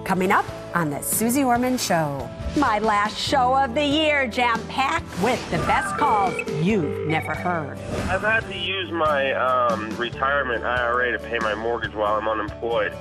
Coming up on the Suze Orman Show. My last show of the year, jam-packed with the best calls you've never heard. I've had to use my retirement IRA to pay my mortgage while I'm unemployed.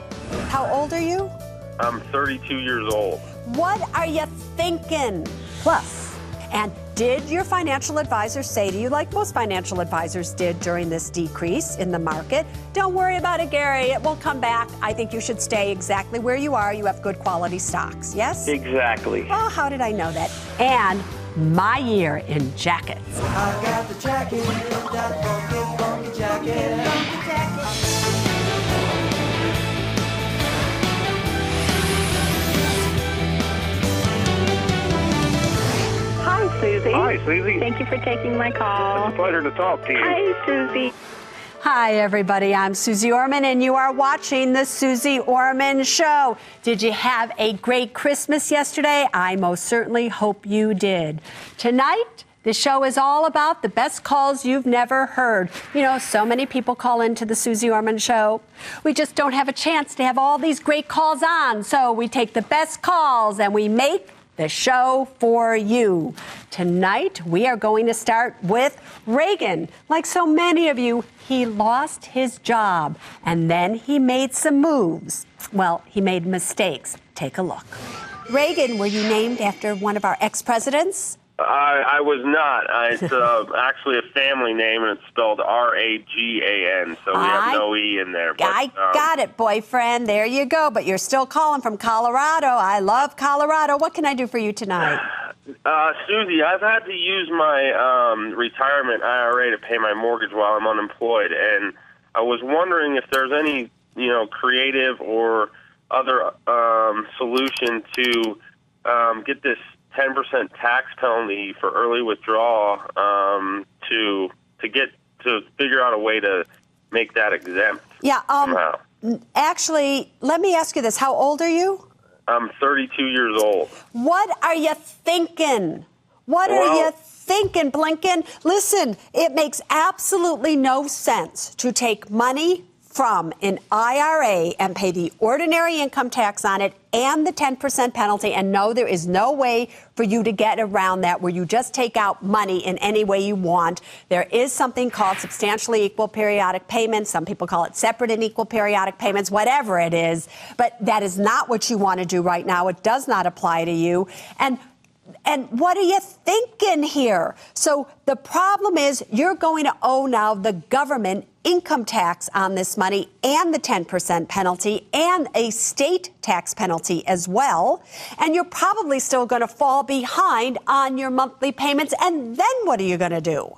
How old are you? I'm 32 years old. What are you thinking? Plus, and did your financial advisor say to you, like most financial advisors did during this decrease in the market, don't worry about it, Gary, it will come back. I think you should stay exactly where you are. You have good quality stocks, yes? Exactly. Oh, how did I know that? And my year in jackets. I got the jacket, that funky jacket. Hi, Susie. Hi, Susie. Thank you for taking my call. It's a pleasure to talk to you. Hi, Susie. Hi, everybody. I'm Suze Orman, and you are watching the Suze Orman Show. Did you have a great Christmas yesterday? I most certainly hope you did. Tonight, the show is all about the best calls you've never heard. You know, so many people call into the Suze Orman Show. We just don't have a chance to have all these great calls on, so we take the best calls and we make the show for you. Tonight, we are going to start with Reagan. Like so many of you, he lost his job and then he made some moves. Well, he made mistakes. Take a look. Reagan, were you named after one of our ex-presidents? I was not. It's actually a family name, and it's spelled R-A-G-A-N, so we have no E in there. But, I got it, boyfriend. There you go. But you're still calling from Colorado. I love Colorado. What can I do for you tonight? Susie, I've had to use my retirement IRA to pay my mortgage while I'm unemployed, and I was wondering if there's any, creative or other solution to get this 10% tax penalty for early withdrawal to figure out a way to make that exempt. Yeah. Somehow. Actually, let me ask you this. How old are you? I'm 32 years old. What are you thinking? What are you thinking, Blinken? Listen, it makes absolutely no sense to take money from an IRA and pay the ordinary income tax on it and the 10% penalty. And no, there is no way for you to get around that where you just take out money in any way you want. There is something called substantially equal periodic payments. Some people call it separate and equal periodic payments, whatever it is. But that is not what you want to do right now. It does not apply to you. And what are you thinking here? So the problem is you're going to owe now the government income tax on this money and the 10% penalty and a state tax penalty as well. And you're probably still going to fall behind on your monthly payments. And then what are you going to do?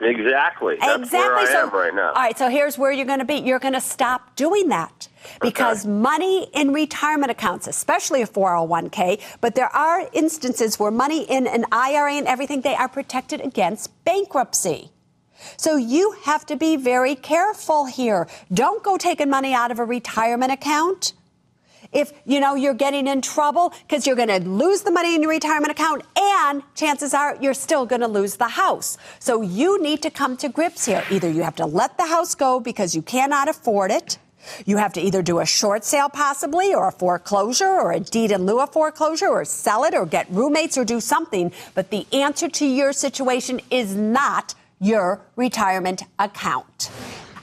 Exactly. That's where I am right now. All right, so here's where you're going to be. You're going to stop doing that because money in retirement accounts, especially a 401k, but there are instances where money in an IRA and everything, they are protected against bankruptcy. So you have to be very careful here. Don't go taking money out of a retirement account if, you're getting in trouble because you're going to lose the money in your retirement account and chances are you're still going to lose the house. So you need to come to grips here. Either you have to let the house go because you cannot afford it. You have to either do a short sale possibly or a foreclosure or a deed in lieu of foreclosure or sell it or get roommates or do something. But the answer to your situation is not your retirement account.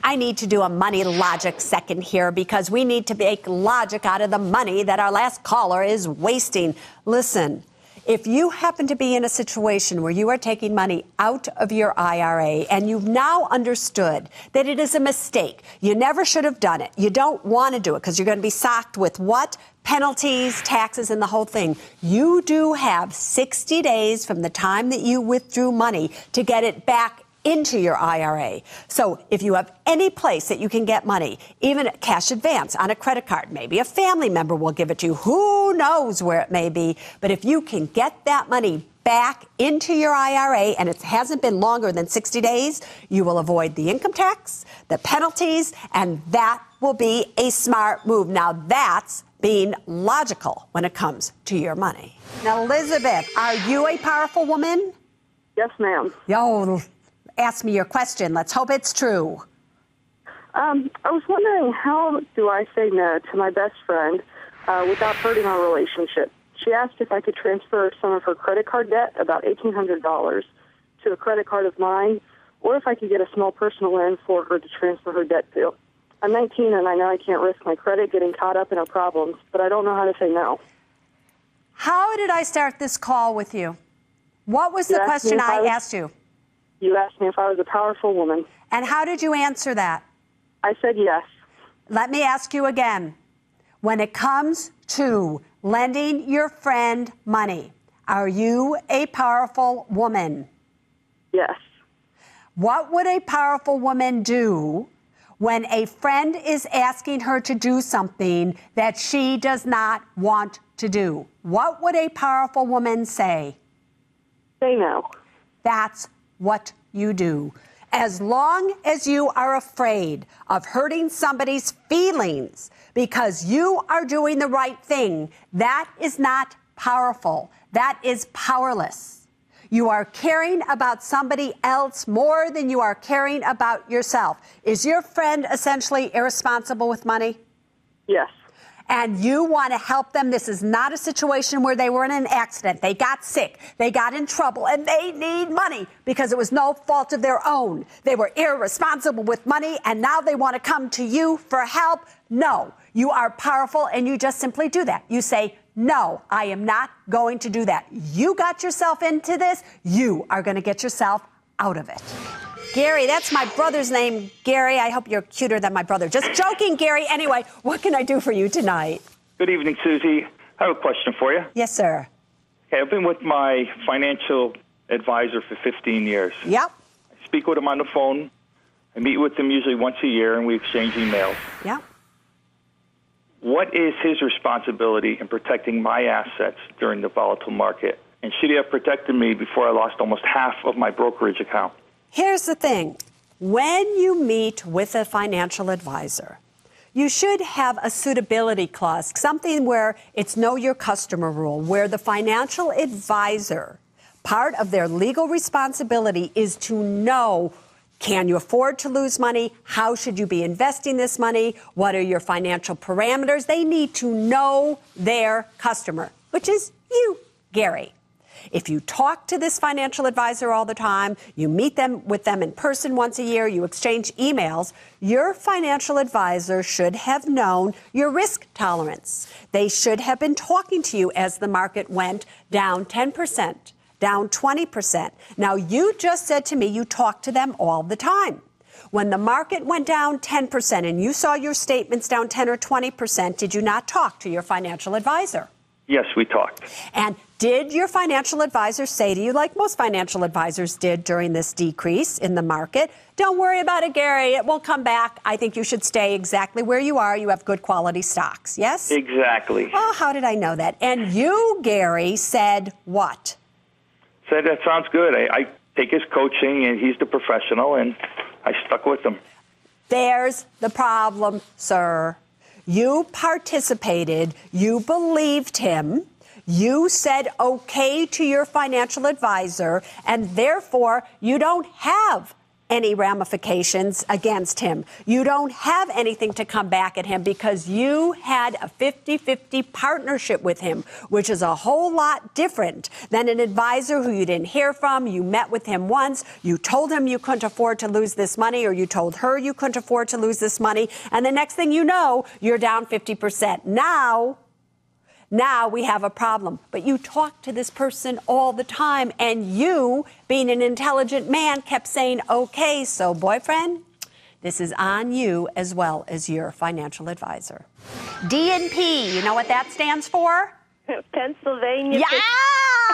I need to do a money logic second here because we need to make logic out of the money that our last caller is wasting. Listen, if you happen to be in a situation where you are taking money out of your IRA and you've now understood that it is a mistake, you never should have done it, you don't want to do it because you're going to be socked with what? Penalties, taxes, and the whole thing. You do have 60 days from the time that you withdrew money to get it back into your IRA. So if you have any place that you can get money, even cash advance on a credit card, maybe a family member will give it to you. Who knows where it may be? But if you can get that money back into your IRA and it hasn't been longer than 60 days, you will avoid the income tax, the penalties, and that will be a smart move. Now that's being logical when it comes to your money. Now, Elizabeth, are you a powerful woman? Yes, ma'am. Yo, ask me your question. Let's hope it's true. I was wondering, how do I say no to my best friend without hurting our relationship. She asked if I could transfer some of her credit card debt, about $1,800, to a credit card of mine, or if I could get a small personal loan for her to transfer her debt to. I'm 19 and I know I can't risk my credit getting caught up in her problems, but I don't know how to say no. How did I start this call with you? What was the question I asked you? You asked me if I was a powerful woman. And how did you answer that? I said yes. Let me ask you again. When it comes to lending your friend money, are you a powerful woman? Yes. What would a powerful woman do when a friend is asking her to do something that she does not want to do? What would a powerful woman say? Say no. That's what you do. As long as you are afraid of hurting somebody's feelings because you are doing the right thing, that is not powerful. That is powerless. You are caring about somebody else more than you are caring about yourself. Is your friend essentially irresponsible with money? Yes. And you want to help them. This is not a situation where they were in an accident. They got sick. They got in trouble and they need money because it was no fault of their own. They were irresponsible with money and now they want to come to you for help. No, you are powerful and you just simply do that. You say, no, I am not going to do that. You got yourself into this. You are going to get yourself out of it. Gary, that's my brother's name, Gary. I hope you're cuter than my brother. Just joking, Gary. Anyway, what can I do for you tonight? Good evening, Susie. I have a question for you. Yes, sir. Okay, I've been with my financial advisor for 15 years. Yep. I speak with him on the phone. I meet with him usually once a year, and we exchange emails. Yep. What is his responsibility in protecting my assets during the volatile market? And should he have protected me before I lost almost half of my brokerage account? Here's the thing. When you meet with a financial advisor, you should have a suitability clause, something where it's know your customer rule, where the financial advisor, part of their legal responsibility is to know, can you afford to lose money? How should you be investing this money? What are your financial parameters? They need to know their customer, which is you, Gary. If you talk to this financial advisor all the time, you meet with them in person once a year, you exchange emails, your financial advisor should have known your risk tolerance. They should have been talking to you as the market went down 10%, down 20%. Now, you just said to me you talk to them all the time. When the market went down 10% and you saw your statements down 10 or 20%, did you not talk to your financial advisor? Yes, we talked. And did your financial advisor say to you, like most financial advisors did during this decrease in the market, don't worry about it, Gary, it will come back. I think you should stay exactly where you are. You have good quality stocks, yes? Exactly. Oh, how did I know that? And you, Gary, said what? Said that sounds good. I take his coaching, and he's the professional, and I stuck with him. There's the problem, sir. You participated, you believed him, you said okay to your financial advisor, and therefore you don't have any ramifications against him. You don't have anything to come back at him because you had a 50-50 partnership with him, which is a whole lot different than an advisor who you didn't hear from. You met with him once. You told him you couldn't afford to lose this money, or you told her you couldn't afford to lose this money. And the next thing you know, you're down 50%. Now we have a problem. But you talk to this person all the time, and you, being an intelligent man, kept saying, okay, so boyfriend, this is on you as well as your financial advisor. D&P, you know what that stands for? Pennsylvania. Yeah!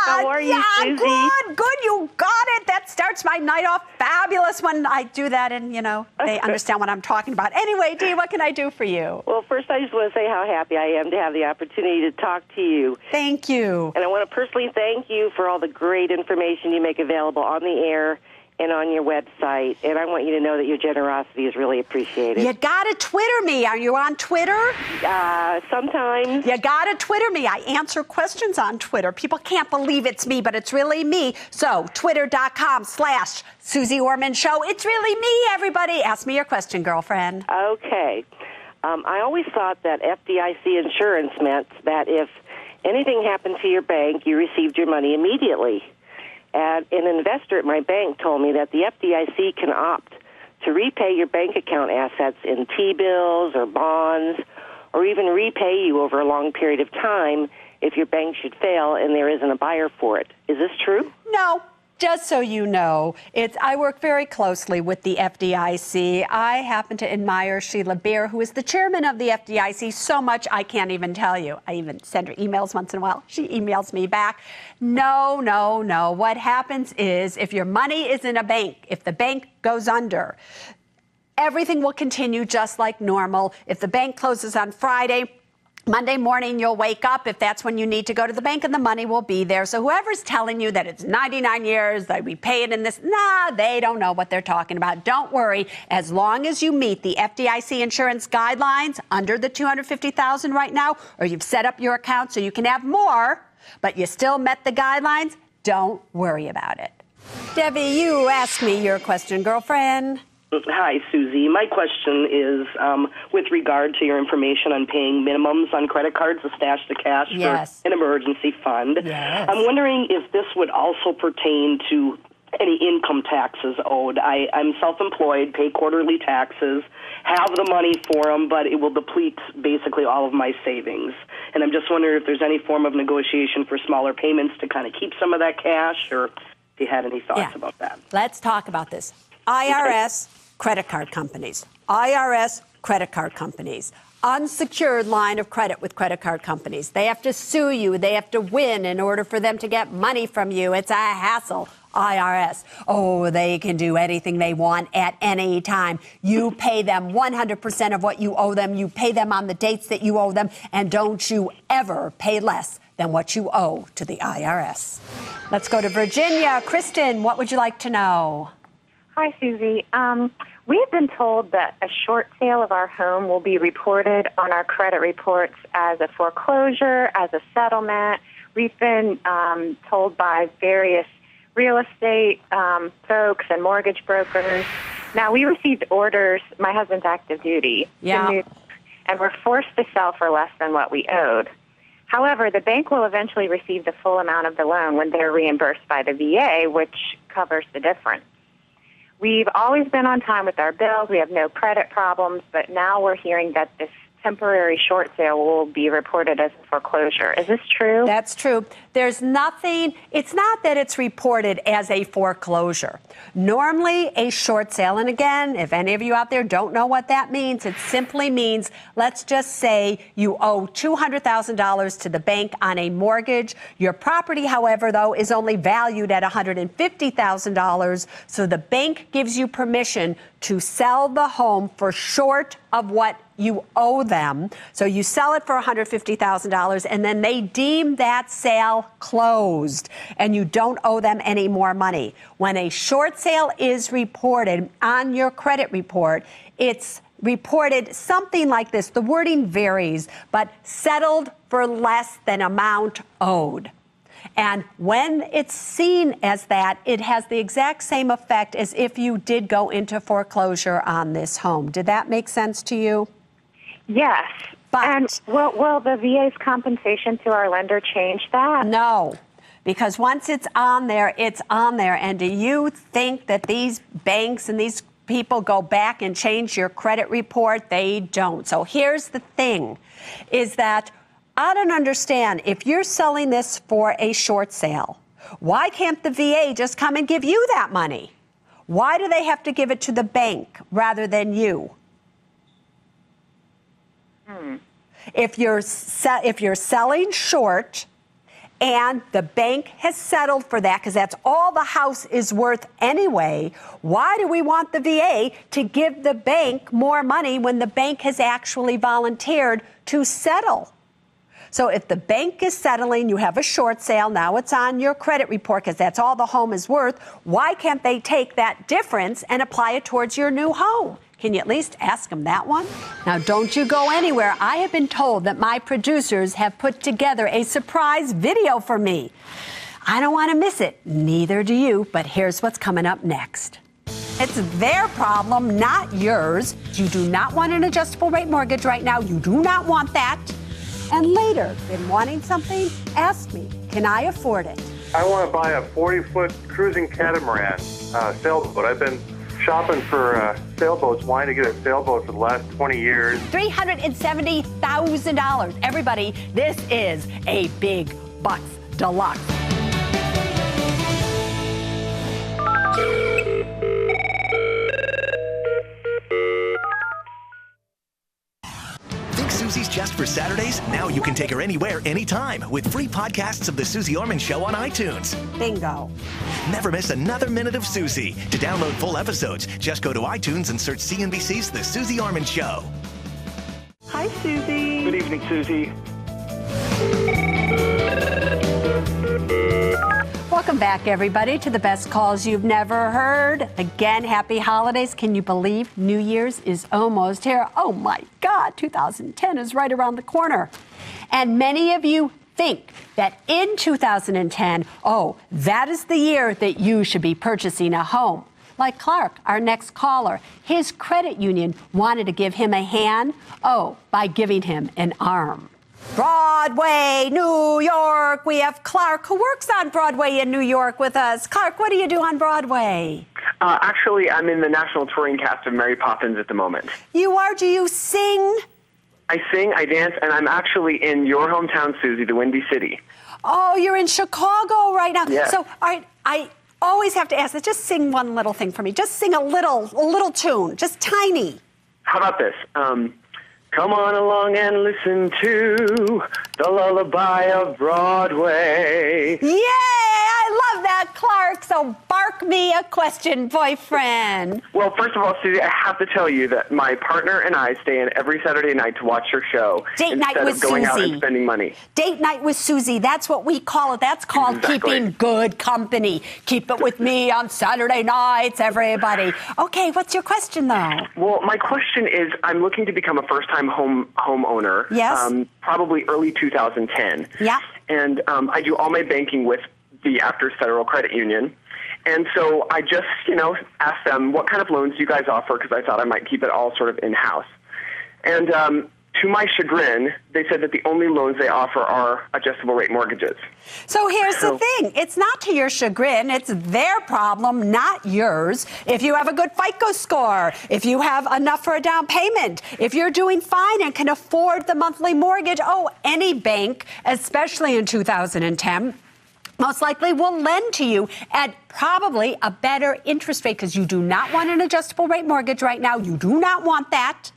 How are you, Susie? Good, you got it. That starts my night off fabulous when I do that, and, you know, they understand what I'm talking about. Anyway, Dee, what can I do for you? Well, first, I just want to say how happy I am to have the opportunity to talk to you. Thank you. And I want to personally thank you for all the great information you make available on the air and on your website. And I want you to know that your generosity is really appreciated. You got to Twitter me. Are you on Twitter? Sometimes. You got to Twitter me. I answer questions on Twitter. People can't believe it's me, but it's really me. So twitter.com/Suze Orman Show. It's really me, everybody. Ask me your question, girlfriend. Okay. I always thought that FDIC insurance meant that if anything happened to your bank, you received your money immediately. And an investor at my bank told me that the FDIC can opt to repay your bank account assets in T-bills or bonds, or even repay you over a long period of time if your bank should fail and there isn't a buyer for it. Is this true? No. Just so you know, I work very closely with the FDIC. I happen to admire Sheila Bair, who is the chairman of the FDIC, so much I can't even tell you. I even send her emails once in a while. She emails me back. No, no, no. What happens is if your money is in a bank, if the bank goes under, everything will continue just like normal. If the bank closes on Friday, Monday morning, you'll wake up if that's when you need to go to the bank and the money will be there. So whoever's telling you that it's 99 years, that we pay it in this, they don't know what they're talking about. Don't worry. As long as you meet the FDIC insurance guidelines under the $250,000 right now, or you've set up your account so you can have more, but you still met the guidelines, don't worry about it. Debbie, you asked me your question, girlfriend. Hi, Susie. My question is with regard to your information on paying minimums on credit cards to stash the cash for an emergency fund. Yes. I'm wondering if this would also pertain to any income taxes owed. I'm self-employed, pay quarterly taxes, have the money for them, but it will deplete basically all of my savings. And I'm just wondering if there's any form of negotiation for smaller payments to kind of keep some of that cash, or if you had any thoughts about that. Let's talk about this. IRS, credit card companies. IRS, credit card companies. Unsecured line of credit with credit card companies. They have to sue you. They have to win in order for them to get money from you. It's a hassle. IRS. Oh, they can do anything they want at any time. You pay them 100% of what you owe them. You pay them on the dates that you owe them. And don't you ever pay less than what you owe to the IRS. Let's go to Virginia. Kristen, what would you like to know? Hi, Susie. We have been told that a short sale of our home will be reported on our credit reports as a foreclosure, as a settlement. We've been told by various real estate folks and mortgage brokers. Now, we received orders, my husband's active duty, and we're forced to sell for less than what we owed. However, the bank will eventually receive the full amount of the loan when they're reimbursed by the VA, which covers the difference. We've always been on time with our bills. We have no credit problems, but now we're hearing that this temporary short sale will be reported as a foreclosure. Is this true? That's true. There's nothing, it's not that it's reported as a foreclosure. Normally, a short sale, and again, if any of you out there don't know what that means, it simply means, let's just say you owe $200,000 to the bank on a mortgage. Your property, however, though, is only valued at $150,000, so the bank gives you permission to sell the home for short of what you owe them. So you sell it for $150,000 and then they deem that sale closed and you don't owe them any more money. When a short sale is reported on your credit report, it's reported something like this. The wording varies, but settled for less than amount owed. And when it's seen as that, it has the exact same effect as if you did go into foreclosure on this home. Did that make sense to you? Yes. And will the VA's compensation to our lender change that? No, because once it's on there, it's on there. And do you think that these banks and these people go back and change your credit report? They don't. So here's the thing, is that I don't understand. If you're selling this for a short sale, why can't the VA just come and give you that money? Why do they have to give it to the bank rather than you? If you're selling short and the bank has settled for that because that's all the house is worth anyway, why do we want the VA to give the bank more money when the bank has actually volunteered to settle? So if the bank is settling, you have a short sale, now it's on your credit report because that's all the home is worth, why can't they take that difference and apply it towards your new home? Can you at least ask them that one? Now, don't you go anywhere. I have been told that my producers have put together a surprise video for me. I don't want to miss it. Neither do you, but here's what's coming up next. It's their problem, not yours. You do not want an adjustable rate mortgage right now. You do not want that. And later, been wanting something? Ask me, can I afford it? I want to buy a 40-foot cruising catamaran sailboat. I've been shopping for sailboats, wanting to get a sailboat for the last 20 years. $370,000. Everybody, this is a big bucks deluxe. Think Susie's just for Saturdays? Now you can take her anywhere, anytime with free podcasts of The Suze Orman Show on iTunes. Bingo. Never miss another minute of Susie. To download full episodes, just go to iTunes and search CNBC's The Suze Orman Show. Hi, Susie. Good evening, Susie. Welcome back, everybody, to the best calls you've never heard. Again, happy holidays. Can you believe New Year's is almost here? Oh, my God, 2010 is right around the corner. And many of you think that in 2010, that is the year that you should be purchasing a home. Like Clark, our next caller, his credit union wanted to give him a hand, by giving him an arm. Broadway, New York. We have Clark, who works on Broadway in New York with us. Clark, what do you do on Broadway? Actually, I'm in the national touring cast of Mary Poppins at the moment. You are? Do you sing? I sing, I dance, and I'm actually in your hometown, Susie, the Windy City. Oh, you're in Chicago right now. Yes. So, all right, I always have to ask this. Just sing one little thing for me. Just sing a little tune, just tiny. How about this? Come on along and listen to the lullaby of Broadway. Yay! I love that, Clark. So bark me a question, boyfriend. Well, first of all, Susie, I have to tell you that my partner and I stay in every Saturday night to watch your show Date night instead with of going out Susie. and spending money. Date night with Susie. That's what we call it. That's called Exactly. keeping good company. Keep it with me on Saturday nights, everybody. Okay, what's your question, though? Well, my question is, I'm looking to become a first-time homeowner. Yes. Probably early 2010. Yeah. And I do all my banking with the Actors Federal Credit Union. And so I just, asked them, what kind of loans do you guys offer? Because I thought I might keep it all sort of in-house. And to my chagrin, they said that the only loans they offer are adjustable rate mortgages. So here's the thing. It's not to your chagrin. It's their problem, not yours. If you have a good FICO score, if you have enough for a down payment, if you're doing fine and can afford the monthly mortgage, any bank, especially in 2010, most likely will lend to you at probably a better interest rate because you do not want an adjustable rate mortgage right now. You do not want that.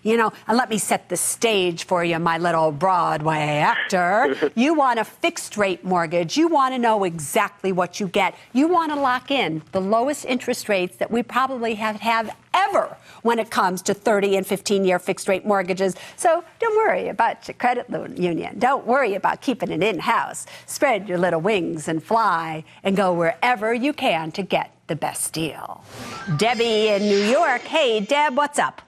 And let me set the stage for you, my little Broadway actor. You want a fixed rate mortgage. You want to know exactly what you get. You want to lock in the lowest interest rates that we probably have ever when it comes to 30 and 15-year fixed rate mortgages. So don't worry about your credit union. Don't worry about keeping it in-house. Spread your little wings and fly and go wherever you can to get the best deal. Debbie in New York. Hey, Deb, what's up?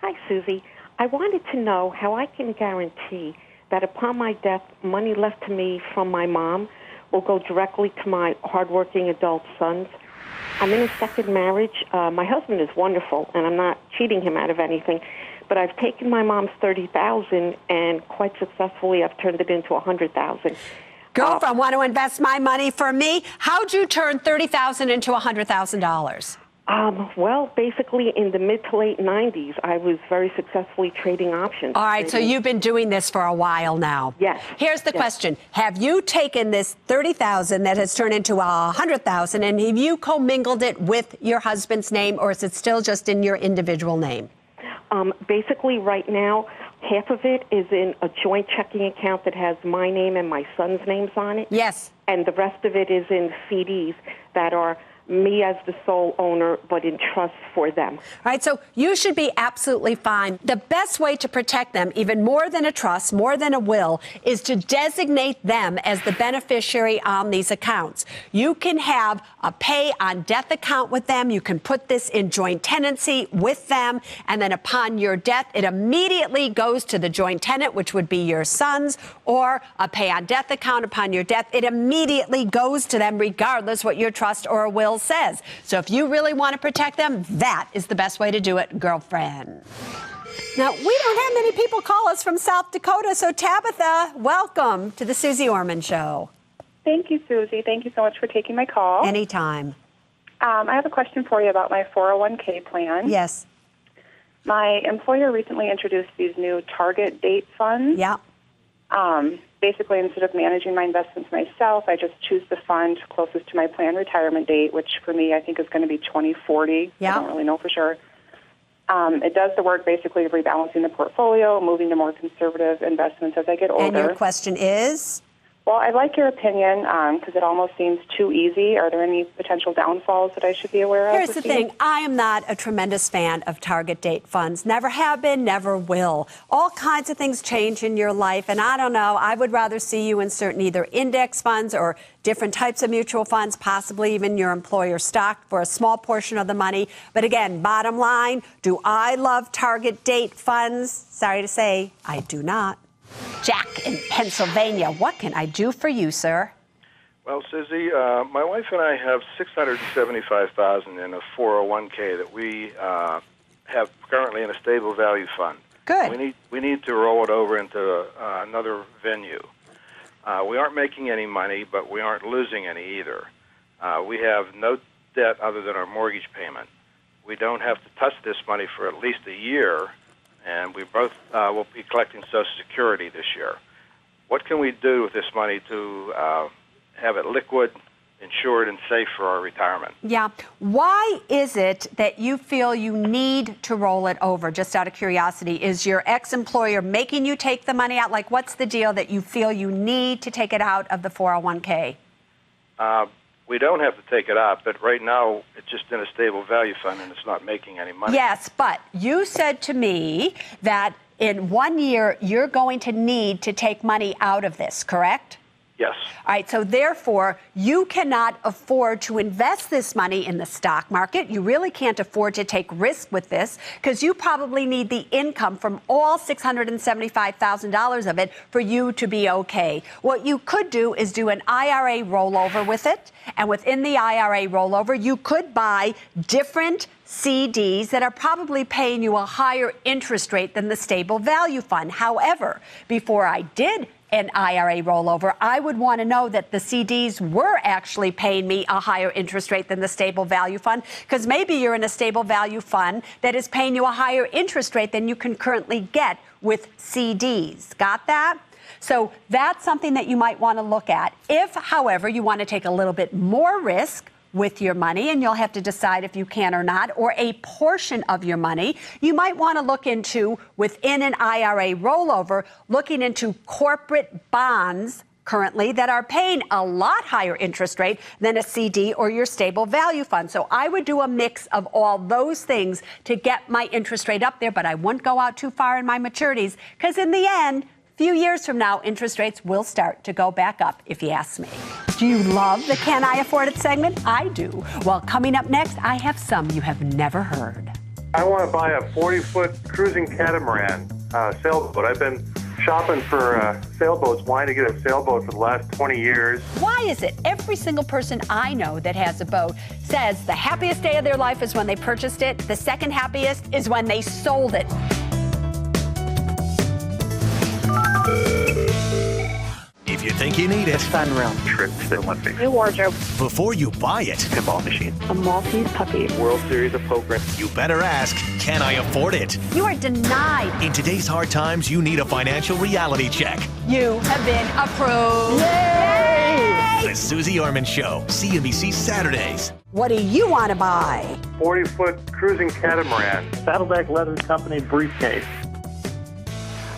Hi, Susie. I wanted to know how I can guarantee that upon my death, money left to me from my mom will go directly to my hardworking adult sons. I'm in a second marriage. My husband is wonderful, and I'm not cheating him out of anything. But I've taken my mom's $30,000, and quite successfully, I've turned it into $100,000. Girlfriend, want to invest my money for me? How'd you turn $30,000 into $100,000? Well, basically in the mid to late 90s, I was very successfully trading options. All right, so you've been doing this for a while now. Yes. Here's the question. Have you taken this $30,000 that has turned into $100,000 and have you commingled it with your husband's name, or is it still just in your individual name? Basically, right now, half of it is in a joint checking account that has my name and my son's names on it. Yes. And the rest of it is in CDs that are me as the sole owner, but in trust for them. All right, so you should be absolutely fine. The best way to protect them, even more than a trust, more than a will, is to designate them as the beneficiary on these accounts. You can have a pay on death account with them. You can put this in joint tenancy with them. And then upon your death, it immediately goes to the joint tenant, which would be your sons, or a pay on death account upon your death. It immediately goes to them regardless what your trust or a will says. So if you really want to protect them, that is the best way to do it, girlfriend. Now, we don't have many people call us from South Dakota, so Tabitha, welcome to the Suze Orman Show. Thank you, Susie. Thank you so much for taking my call. Anytime. I have a question for you about my 401k plan. Yes. My employer recently introduced these new target date funds. Yeah. Basically, instead of managing my investments myself, I just choose the fund closest to my planned retirement date, which for me I think is going to be 2040. Yeah. I don't really know for sure. It does the work basically of rebalancing the portfolio, moving to more conservative investments as I get older. And your question is? Well, I'd like your opinion because it almost seems too easy. Are there any potential downfalls that I should be aware of? Here's the thing. I am not a tremendous fan of target date funds. Never have been, never will. All kinds of things change in your life, and I don't know. I would rather see you insert in either index funds or different types of mutual funds, possibly even your employer stock for a small portion of the money. But again, bottom line, do I love target date funds? Sorry to say, I do not. Jack in Pennsylvania, what can I do for you, sir? Well, Susie, my wife and I have $675,000 in a 401k that we have currently in a stable value fund. Good. We need to roll it over into another venue. We aren't making any money, but we aren't losing any either. We have no debt other than our mortgage payment. We don't have to touch this money for at least a year. And we both will be collecting Social Security this year. What can we do with this money to have it liquid, insured, and safe for our retirement? Yeah. Why is it that you feel you need to roll it over, just out of curiosity? Is your ex-employer making you take the money out? Like, what's the deal that you feel you need to take it out of the 401k? We don't have to take it out, but right now it's just in a stable value fund and it's not making any money. Yes, but you said to me that in 1 year you're going to need to take money out of this, correct? Yes. All right, so therefore, you cannot afford to invest this money in the stock market. You really can't afford to take risk with this because you probably need the income from all $675,000 of it for you to be okay. What you could do is do an IRA rollover with it, and within the IRA rollover, you could buy different CDs that are probably paying you a higher interest rate than the stable value fund. However, before I did an IRA rollover, I would want to know that the CDs were actually paying me a higher interest rate than the stable value fund, because maybe you're in a stable value fund that is paying you a higher interest rate than you can currently get with CDs. Got that? So that's something that you might want to look at. If, however, you want to take a little bit more risk with your money, and you'll have to decide if you can or not, or a portion of your money, you might want to look into, within an IRA rollover, looking into corporate bonds currently that are paying a lot higher interest rate than a CD or your stable value fund. So I would do a mix of all those things to get my interest rate up there, but I wouldn't go out too far in my maturities, because in the end, few years from now, interest rates will start to go back up, if you ask me. Do you love the Can I Afford It segment? I do. Well, coming up next, I have some you have never heard. I want to buy a 40-foot cruising catamaran sailboat. I've been shopping for sailboats, wanting to get a sailboat for the last 20 years. Why is it every single person I know that has a boat says the happiest day of their life is when they purchased it, the second happiest is when they sold it? If you think you need it, Sunroom trips to Olympics. New wardrobe. before you buy it, Pinball machine. A Maltese puppy. World Series of Poker. you better ask, can I afford it? You are denied. In today's hard times, you need a financial reality check. You have been approved. Yay! The Suze Orman Show, CNBC Saturdays. What do you want to buy? 40-foot cruising catamaran. Saddleback Leather Company Briefcase.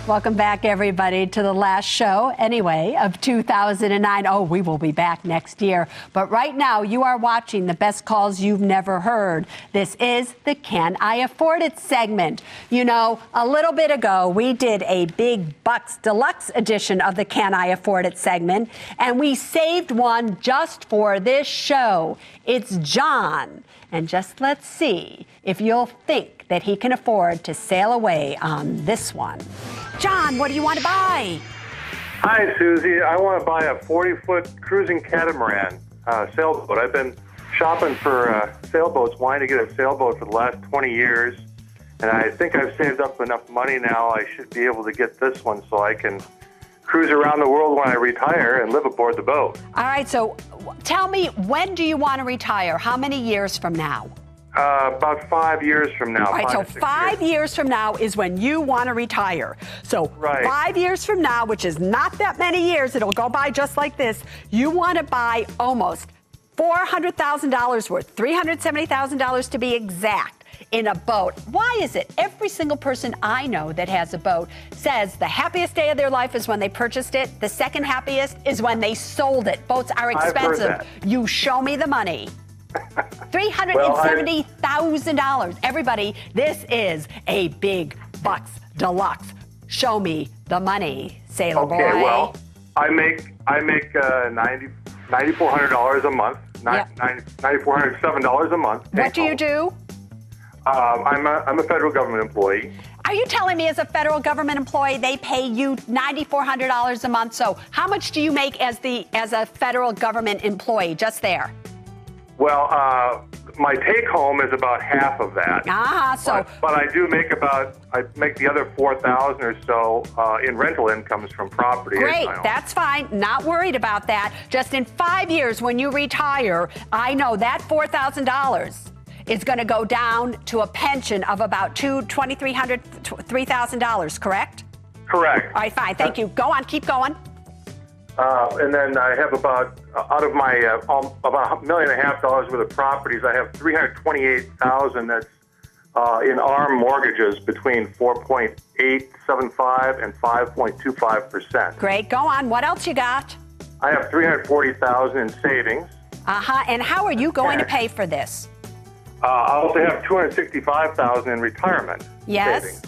Welcome back, everybody, to the last show, anyway, of 2009. Oh, we will be back next year. But right now, you are watching the best calls you've never heard. This is the Can I Afford It segment. You know, a little bit ago, we did a Big Bucks Deluxe edition of the Can I Afford It segment, and we saved one just for this show. It's John. And just let's see if you'll think that he can afford to sail away on this one. John, what do you want to buy? Hi, Susie. I want to buy a 40-foot cruising catamaran sailboat. I've been shopping for sailboats, wanting to get a sailboat for the last 20 years. And I think I've saved up enough money now. I should be able to get this one so I can cruise around the world when I retire and live aboard the boat. All right, so tell me, when do you want to retire? How many years from now? About 5 years from now. All right, so 5 years from now is when you want to retire. So 5 years from now, which is not that many years, it'll go by just like this, you want to buy almost $400,000 worth, $370,000 to be exact, in a boat. Why is it every single person I know that has a boat says the happiest day of their life is when they purchased it, the second happiest is when they sold it? Boats are expensive. You show me the money. $370,000. Everybody, this is a big bucks deluxe. Show me the money, sailor boy. Okay, well, I make $9,400 a month, $9,407 a month. What do you do? I'm a federal government employee. Are you telling me as a federal government employee they pay you $9,400 a month? So how much do you make as a federal government employee just there? Well, my take home is about half of that. But I do make I make the other $4,000 or so in rental incomes from property. Great, that's fine. Not worried about that. Just in 5 years when you retire, I know that $4,000 is going to go down to a pension of about $2,300, $3,000, correct? Correct. All right, fine. Thank you. Go on. Keep going. And then I have about $1.5 million worth of properties. I have $328,000 that's in ARM mortgages between 4.875 and 5.25%. Great. Go on. What else you got? I have $340,000 in savings. And how are you going to pay for this? I also have $265,000 in retirement. Yes. Savings.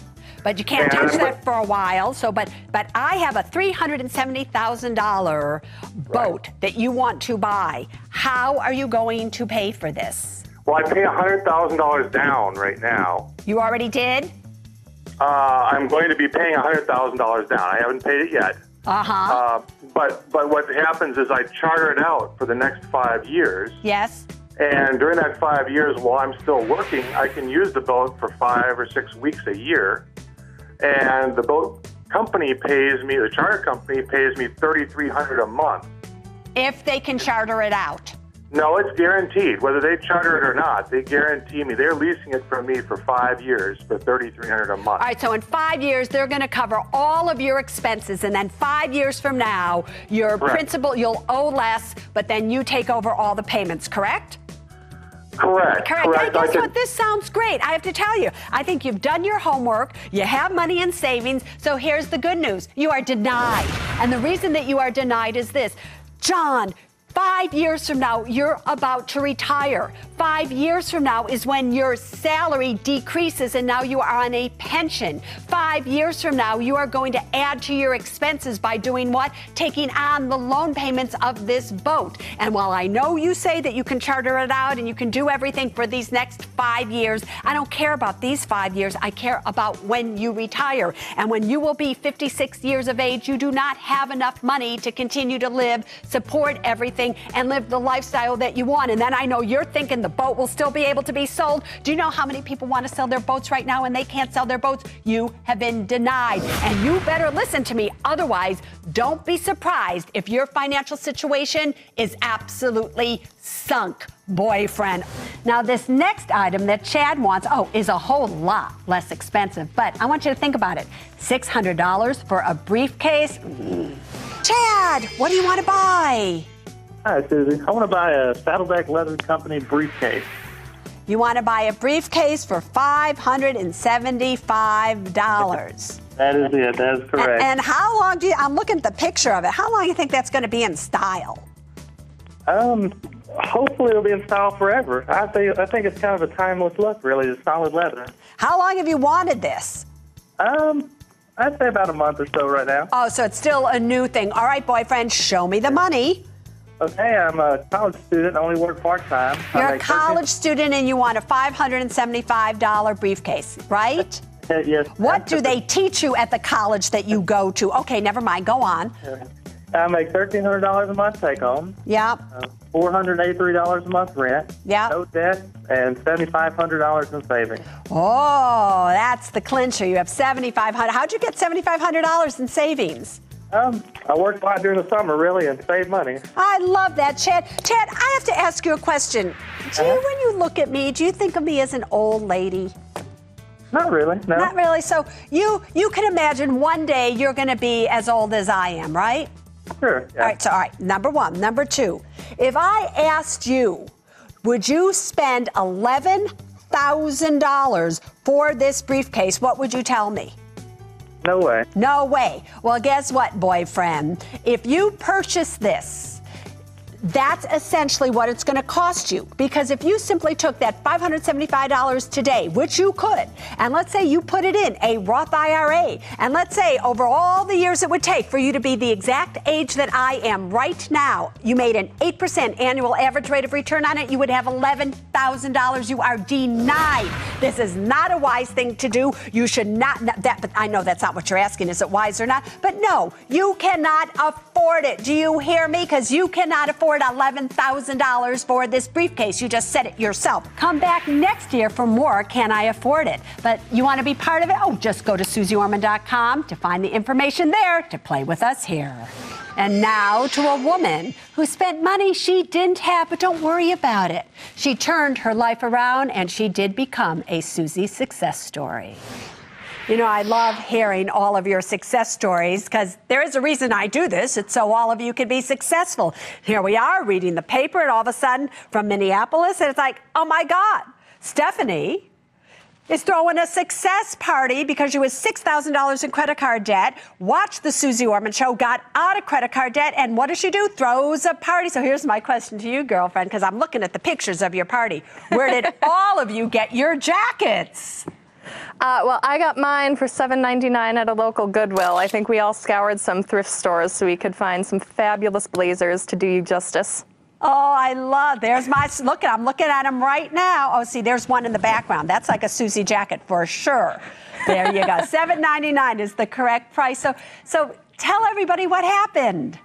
But you can't touch that for a while. So, but I have a $370,000 boat that you want to buy. How are you going to pay for this? Well, I pay $100,000 down right now. You already did? I'm going to be paying $100,000 down. I haven't paid it yet. But what happens is I charter it out for the next 5 years. Yes. And during that 5 years, while I'm still working, I can use the boat for 5 or 6 weeks a year. And the boat company pays me, the charter company pays me $3,300 a month. If they can charter it out. No, it's guaranteed. Whether they charter it or not, they guarantee me. They're leasing it from me for 5 years for $3,300 a month. All right, so in 5 years, they're going to cover all of your expenses. And then 5 years from now, your principal, you'll owe less, but then you take over all the payments, correct? Correct. Hey, guess what? This sounds great. I have to tell you, I think you've done your homework. You have money in savings. So here's the good news. You are denied. And the reason that you are denied is this. John, 5 years from now, you're about to retire. 5 years from now is when your salary decreases and now you are on a pension. 5 years from now, you are going to add to your expenses by doing what? Taking on the loan payments of this boat. And while I know you say that you can charter it out and you can do everything for these next 5 years, I don't care about these 5 years. I care about when you retire. And when you will be 56 years of age, you do not have enough money to continue to live, support everything, and live the lifestyle that you want. And then I know you're thinking the boat will still be able to be sold. Do you know how many people want to sell their boats right now and they can't sell their boats? You have been denied. And you better listen to me. Otherwise, don't be surprised if your financial situation is absolutely sunk, boyfriend. Now, this next item that Chad wants, is a whole lot less expensive. But I want you to think about it. $600 for a briefcase? Chad, what do you want to buy? Hi, Susie. I want to buy a Saddleback Leather Company briefcase. You want to buy a briefcase for $575. That is it. That is correct. And how long I'm looking at the picture of it. How long do you think that's going to be in style? Hopefully it'll be in style forever. I think it's kind of a timeless look, really. It's solid leather. How long have you wanted this? I'd say about a month or so right now. Oh, so it's still a new thing. All right, boyfriend, show me the money. Okay, I'm a college student. I only work part-time. You're a college student and you want a $575 briefcase, right? Yes. What do they teach you at the college that you go to? Okay, never mind. Go on. I make $1,300 a month take home. Yep. $483 a month rent. Yep. No debt, and $7,500 in savings. Oh, that's the clincher. You have $7,500. How'd you get $7,500 in savings? I worked a lot during the summer, really, and saved money. I love that, Chad. Chad, I have to ask you a question. Do you, when you look at me, do you think of me as an old lady? Not really, no. Not really. So you can imagine one day you're going to be as old as I am, right? Sure. Yeah. All right. Number one. Number two, if I asked you, would you spend $11,000 for this briefcase, what would you tell me? No way. No way. Well, guess what, boyfriend? If you purchase this, that's essentially what it's going to cost you. Because if you simply took that $575 today, which you could, and let's say you put it in a Roth IRA, and let's say over all the years it would take for you to be the exact age that I am right now, you made an 8% annual average rate of return on it, you would have $11,000. You are denied. This is not a wise thing to do. You should not, but I know that's not what you're asking. Is it wise or not? But no, you cannot afford it. Do you hear me? Because you cannot afford $11,000 for this briefcase. You just said it yourself. Come back next year for more Can I Afford It? But you want to be part of it? Oh, just go to SuzeOrman.com to find the information there to play with us here. And now to a woman who spent money she didn't have, but don't worry about it. She turned her life around and she did become a Suze success story. You know, I love hearing all of your success stories because there is a reason I do this. It's so all of you can be successful. Here we are reading the paper and all of a sudden from Minneapolis and it's like, oh my God, Stephanie is throwing a success party because she was $6,000 in credit card debt, watched the Suze Orman show, got out of credit card debt, and what does she do? Throws a party. So here's my question to you, girlfriend, because I'm looking at the pictures of your party. Where did all of you get your jackets? Well, I got mine for $7.99 at a local Goodwill. I think we all scoured some thrift stores so we could find some fabulous blazers to do you justice. Oh, I love, there's my, look, I'm looking at them right now. Oh, see, there's one in the background. That's like a Suze jacket for sure. There you go. $7.99 is the correct price. So tell everybody what happened.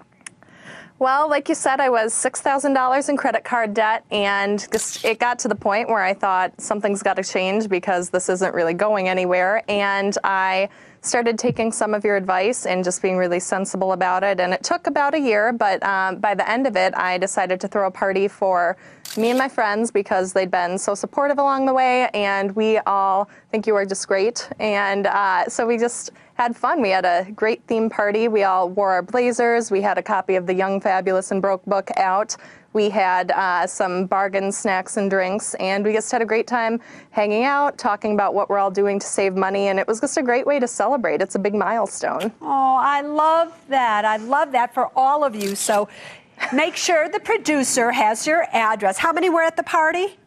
Well, like you said, I was $6,000 in credit card debt, and it got to the point where I thought something's got to change because this isn't really going anywhere, and I started taking some of your advice and just being really sensible about it, and it took about a year, but by the end of it, I decided to throw a party for me and my friends because they'd been so supportive along the way, and we all think you are just great, and so we just had fun. We had a great theme party. We all wore our blazers. We had a copy of the Young, Fabulous, and Broke book out. We had some bargain snacks and drinks, and we just had a great time hanging out, talking about what we're all doing to save money, and it was just a great way to celebrate. It's a big milestone. Oh, I love that. I love that for all of you. So make sure the producer has your address. How many were at the party?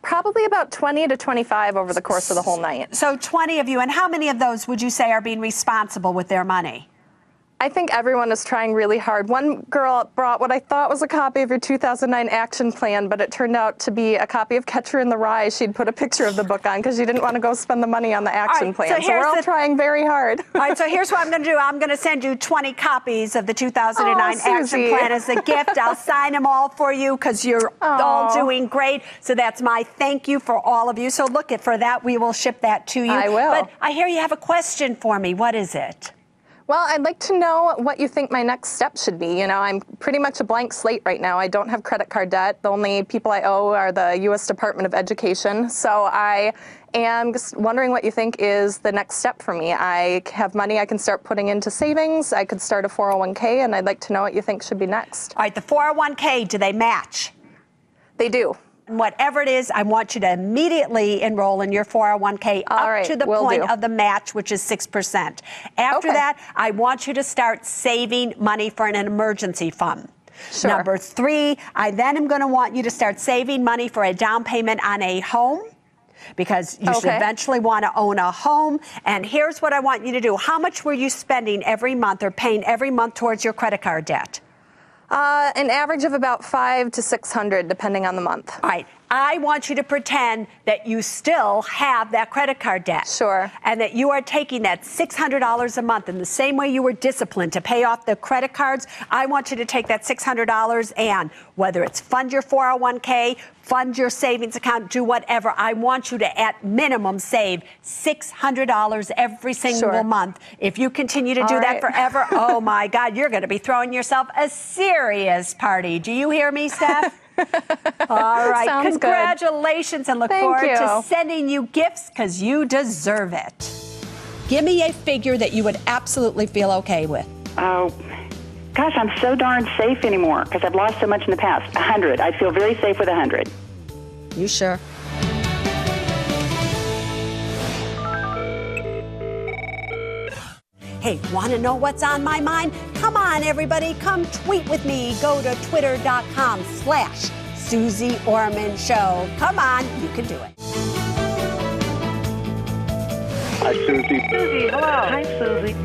Probably about 20 to 25 over the course of the whole night. So 20 of you, and how many of those would you say are being responsible with their money? I think everyone is trying really hard. One girl brought what I thought was a copy of your 2009 action plan, but it turned out to be a copy of Catcher in the Rye. She'd put a picture of the book on because she didn't want to go spend the money on the action plan. So we're all trying very hard. All right, so here's what I'm going to do. I'm going to send you 20 copies of the 2009 action plan as a gift. I'll sign them all for you because you're all doing great. So that's my thank you for all of you. So look for that. We will ship that to you. I will. But I hear you have a question for me. What is it? Well, I'd like to know what you think my next step should be. You know, I'm pretty much a blank slate right now. I don't have credit card debt. The only people I owe are the U.S. Department of Education. So I am just wondering what you think is the next step for me. I have money I can start putting into savings. I could start a 401k, and I'd like to know what you think should be next. All right, the 401k, do they match? They do. Whatever it is, I want you to immediately enroll in your 401k up to the point of the match, which is 6%. After that, I want you to start saving money for an emergency fund. Sure. Number 3, I then am going to want you to start saving money for a down payment on a home, because you should eventually want to own a home. And here's what I want you to do. How much were you spending every month or paying every month towards your credit card debt? An average of about $500 to $600, depending on the month. All right. I want you to pretend that you still have that credit card debt. Sure. And that you are taking that $600 a month in the same way you were disciplined to pay off the credit cards. I want you to take that $600 and whether it's fund your 401k, fund your savings account, do whatever. I want you to, at minimum, save $600 every single month. If you continue to do that forever, oh my God, you're going to be throwing yourself a serious party. Do you hear me, Steph? All right. Sounds Congratulations, and look forward to sending you gifts because you deserve it. Give me a figure that you would absolutely feel okay with. Oh, gosh, I'm so darn safe anymore because I've lost so much in the past. 100. I feel very safe with 100. You sure? Hey, want to know what's on my mind? Come on, everybody, come tweet with me. Go to twitter.com/Suze Orman Show. Come on, you can do it. Hi, Susie. Susie, hello. Hi, Susie.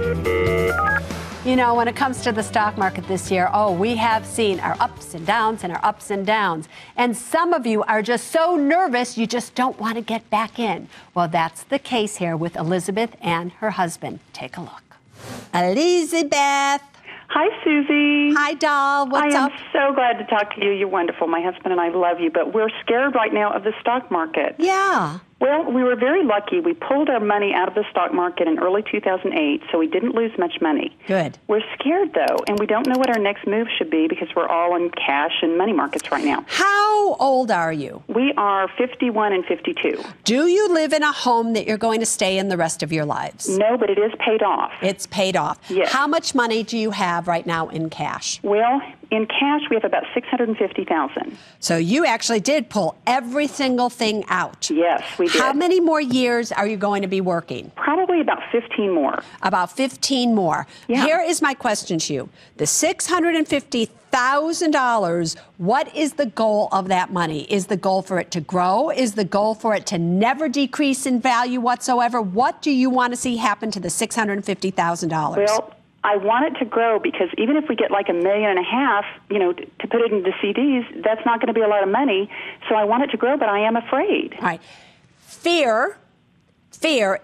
You know, when it comes to the stock market this year, we have seen our ups and downs and our ups and downs. And some of you are just so nervous you just don't want to get back in. Well, that's the case here with Elizabeth and her husband. Take a look. Elizabeth. Hi, Susie. Hi, doll. What's up? I am so glad to talk to you. You're wonderful. My husband and I love you, but we're scared right now of the stock market. Yeah. Well, we were very lucky. We pulled our money out of the stock market in early 2008, so we didn't lose much money. Good. We're scared, though, and we don't know what our next move should be because we're all in cash and money markets right now. How old are you? We are 51 and 52. Do you live in a home that you're going to stay in the rest of your lives? No, but it is paid off. It's paid off. Yes. How much money do you have right now in cash? Well, in cash, we have about $650,000. So you actually did pull every single thing out. Yes, we did. How many more years are you going to be working? Probably about 15 more. About 15 more. Yeah. Here is my question to you. The $650,000, what is the goal of that money? Is the goal for it to grow? Is the goal for it to never decrease in value whatsoever? What do you want to see happen to the $650,000? Well, I want it to grow because even if we get like $1.5 million, to put it into CDs, that's not going to be a lot of money. So I want it to grow, but I am afraid. All right. Fear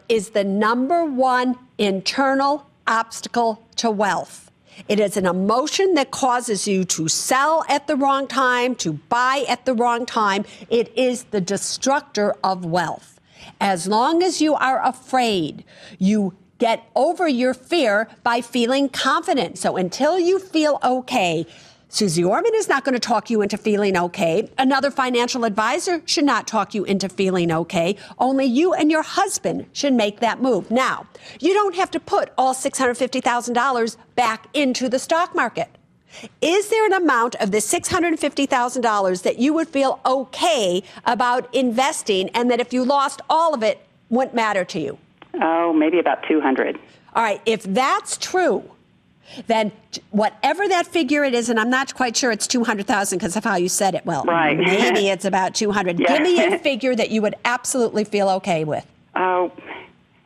is the number one internal obstacle to wealth. It is an emotion that causes you to sell at the wrong time, to buy at the wrong time. It is the destructor of wealth. As long as you are afraid, you get over your fear by feeling confident. So until you feel okay, Suze Orman is not going to talk you into feeling okay. Another financial advisor should not talk you into feeling okay. Only you and your husband should make that move. Now, you don't have to put all $650,000 back into the stock market. Is there an amount of the $650,000 that you would feel okay about investing and that if you lost all of it, wouldn't matter to you? Oh, maybe about 200. All right. If that's true, then whatever that figure it is, and I'm not quite sure it's 200,000 because of how you said it. Well, right. Maybe it's about 200. Yeah. Give me a figure that you would absolutely feel okay with. Oh,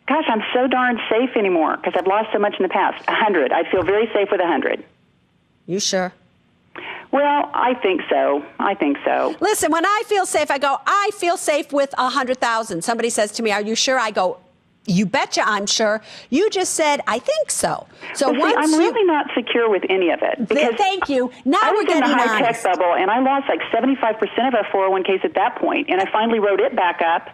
gosh, I'm so darn safe anymore because I've lost so much in the past. 100. I feel very safe with 100. You sure? Well, I think so. Listen, when I feel safe, I go, I feel safe with 100,000. Somebody says to me, are you sure? I go, you betcha I'm sure. You just said, I think so. So well, I'm really not secure with any of it. Thank you. Now we're getting honest. I was in the high-tech honest. bubble, and I lost like 75% of our 401ks at that point, and I finally wrote it back up,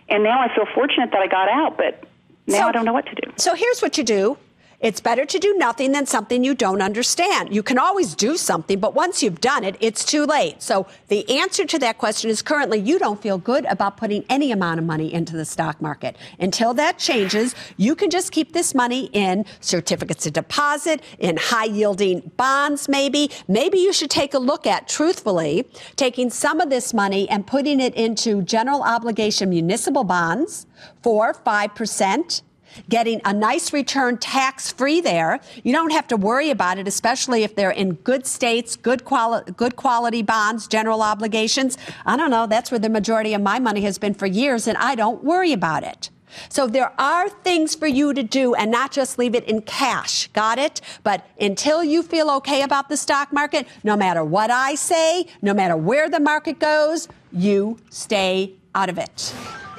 and now I feel fortunate that I got out, but now I don't know what to do. So here's what you do. It's better to do nothing than something you don't understand. You can always do something, but once you've done it, it's too late. So the answer to that question is currently you don't feel good about putting any amount of money into the stock market. Until that changes, you can just keep this money in certificates of deposit, in high-yielding bonds maybe. Maybe you should take a look at, truthfully, taking some of this money and putting it into general obligation municipal bonds for 5%. Getting a nice return tax-free there. You don't have to worry about it, especially if they're in good states, good quality bonds, general obligations. I don't know. That's where the majority of my money has been for years, and I don't worry about it. So there are things for you to do and not just leave it in cash. Got it? But until you feel okay about the stock market, no matter what I say, no matter where the market goes, you stay out of it.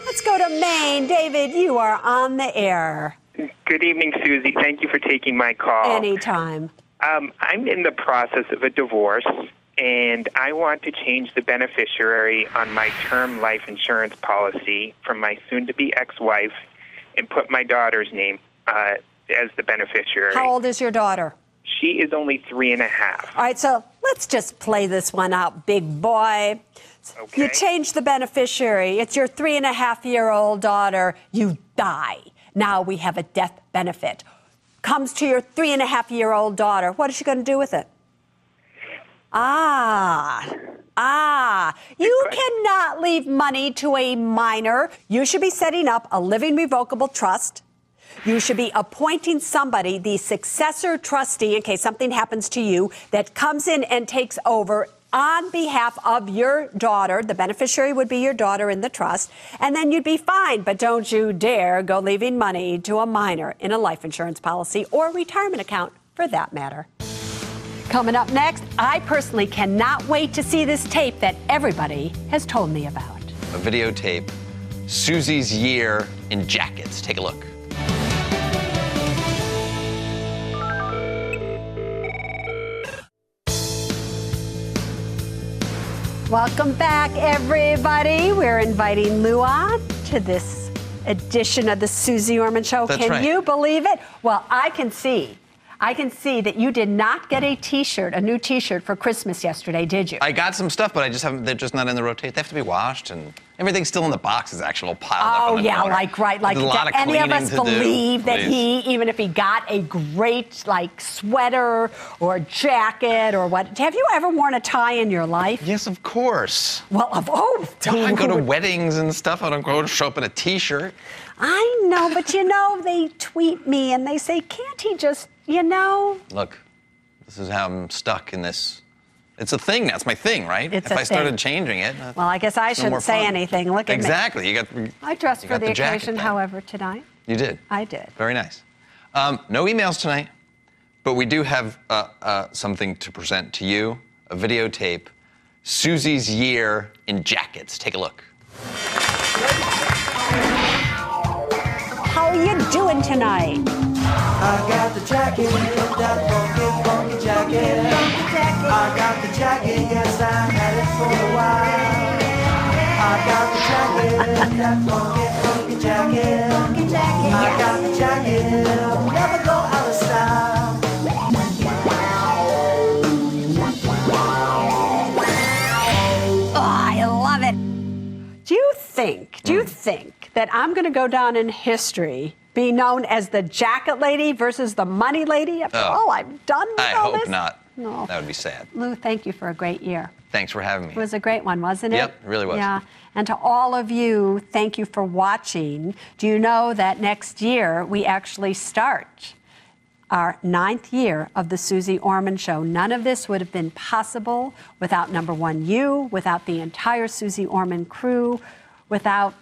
Let's go to Maine. David, you are on the air. Good evening, Susie. Thank you for taking my call. Anytime. I'm in the process of a divorce, and I want to change the beneficiary on my term life insurance policy from my soon-to-be ex-wife and put my daughter's name as the beneficiary. How old is your daughter? She is only 3.5. All right, so let's just play this one out, big boy. Okay. You change the beneficiary. It's your 3.5-year-old daughter. You die. Now we have a death benefit. Comes to your 3.5-year-old daughter. What is she going to do with it? You cannot leave money to a minor. You should be setting up a living revocable trust. You should be appointing somebody, the successor trustee, in case something happens to you, that comes in and takes over on behalf of your daughter. The beneficiary would be your daughter in the trust, and then you'd be fine. But don't you dare go leaving money to a minor in a life insurance policy or retirement account, for that matter. Coming up next, I personally cannot wait to see this tape that everybody has told me about. A videotape, Susie's year in jackets. Take a look. Welcome back, everybody. We're inviting Lua to this edition of the Suze Orman Show. That's Can right. you believe it? Well, I can see that you did not get a new T-shirt for Christmas yesterday, did you? I got some stuff, but they're just not in the rotate. They have to be washed, and everything's still in the boxes, actually, all piled up in the corner. Like There's a lot of any of cleaning us to do, believe that please. even if he got a great, sweater or jacket or what, have you ever worn a tie in your life? Yes, of course. Well, I go to weddings and stuff. I don't go to show up in a T-shirt. I know, but they tweet me and they say, can't he just, Look, this is how I'm stuck in this. It's a thing. That's my thing, right? It's if a I started thing. changing it. Well, I guess I it's no more shouldn't say fun. anything. Look at exactly. me. Exactly. I dressed for got the jacket occasion, thing. however, tonight. You did. I did. Very nice. No emails tonight, but we do have something to present to you, a videotape, Susie's year in jackets. Take a look. How are you doing tonight? I got the jacket, that funky jacket. I got the jacket, yes, I had it for a while. I got the jacket, that funky jacket. I got the jacket, never go out of style. Oh, I love it. Do you think that I'm going to go down in history being known as the jacket lady versus the money lady after all I've done with I all hope this? not. No. That would be sad. Lou, thank you for a great year. Thanks for having me. It was a great one, wasn't it? Yep, it really was. Yeah. And to all of you, thank you for watching. Do you know that next year we actually start our 9th year of the Suze Orman Show? None of this would have been possible without, number one, you, without the entire Suze Orman crew, without,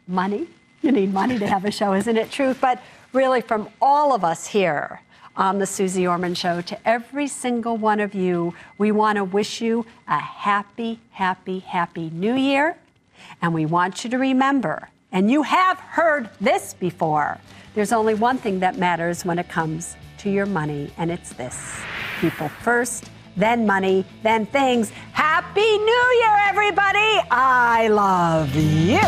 money. You need money to have a show, isn't it true? But really, from all of us here on the Suze Orman Show, to every single one of you, we want to wish you a happy, happy, happy New Year. And we want you to remember, and you have heard this before, there's only one thing that matters when it comes to your money, and it's this: people first, then money, then things. Happy New Year, everybody! I love you.